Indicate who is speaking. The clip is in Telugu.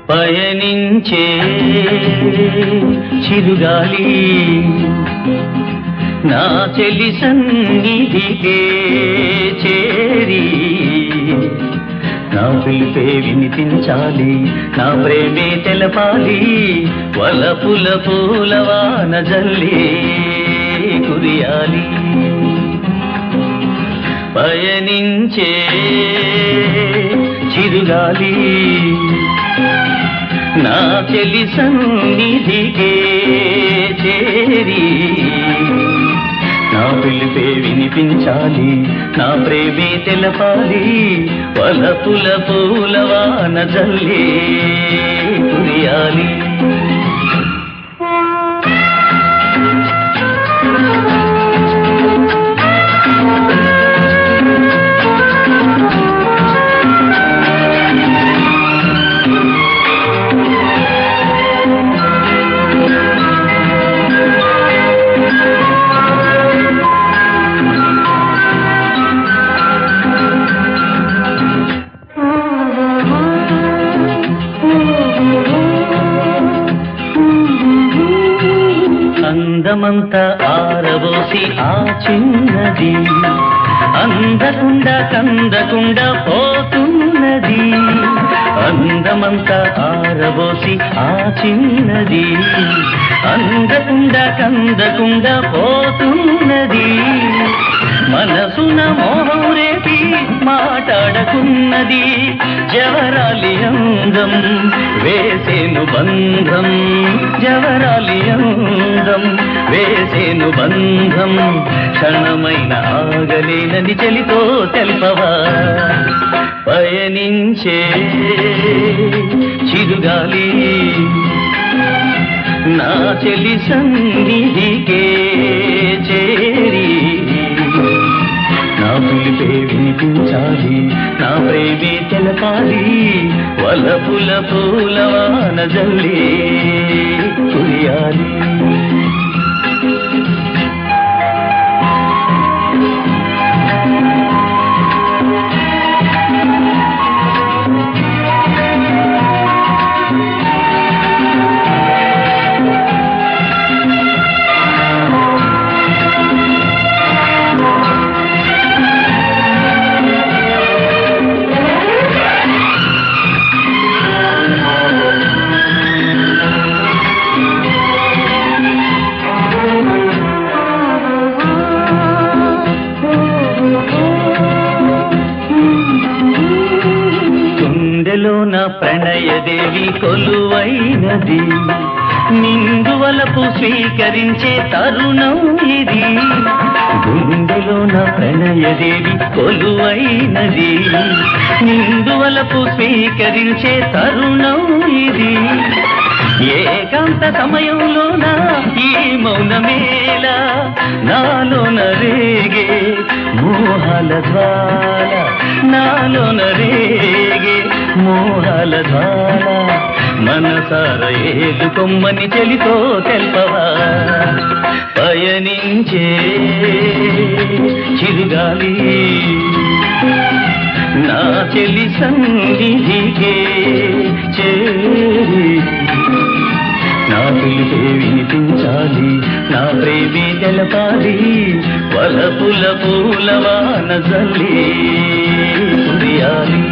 Speaker 1: పయనించే చిరుగాలి నా చెలి సన్నిధికే చేరి నా పిలిపే వినిపించాలి, నా ప్రేమే తెలపాలి, వలపుల పూలవాన జల్లి కురియాలి. పయనించే చిరుగాలి నా చెలి సన్నిధికే చేరి నా పిలిపే వినిపించాలి, నా ప్రేమే తెలపాలి, వలపుల పూలవాన జల్లి కురియాలి. అందమంతా ఆరబోసి ఆ చిన్నది అందకుండా కందకుండా పోతున్నది. అందమంతా ఆరబోసి ఆ చిన్నది అందకుండా కందకుండా పోతున్నది. మనసున మోహం రేపి మాట్లాడకున్నది. జవరాలి అందం వేసేను బంధం, జవరాలి అందం వేసేను బంధం. క్షణమైన ఆగలేనని చెలితో తెల్పవా. పయనించే చిరుగాలి నా చెలి సన్నిధికే చేరి నా పిలిపే వినిపించాలి, నా ప్రేమే తెలపాలి, వలపుల పూలవాన జల్లి కురియాలి. నా ప్రణయదేవి కొలువైనది, నిందువలపు స్వీకరించే తరుణం ఇది. గుండెలో నా ప్రణయదేవి కొలువైనది, నిందువలపు స్వీకరించే తరుణం ఇది. ఏకాంత సమయంలోన ఈ మౌనమేలా నాలోన రేగే మోహాల జ్వాల, నాలోన రేగే మోహాల జ్వాల. మనసార ఏదు కొమ్మని చెలితో తెల్పవా. పయనించే చిరుగాలి నా చెలి సన్నిధికే చేరి నా పిలిపే వినిపించాలి, నా ప్రేమే తెలపాలి, వలపుల పూలవాన జల్లి కురియాలి.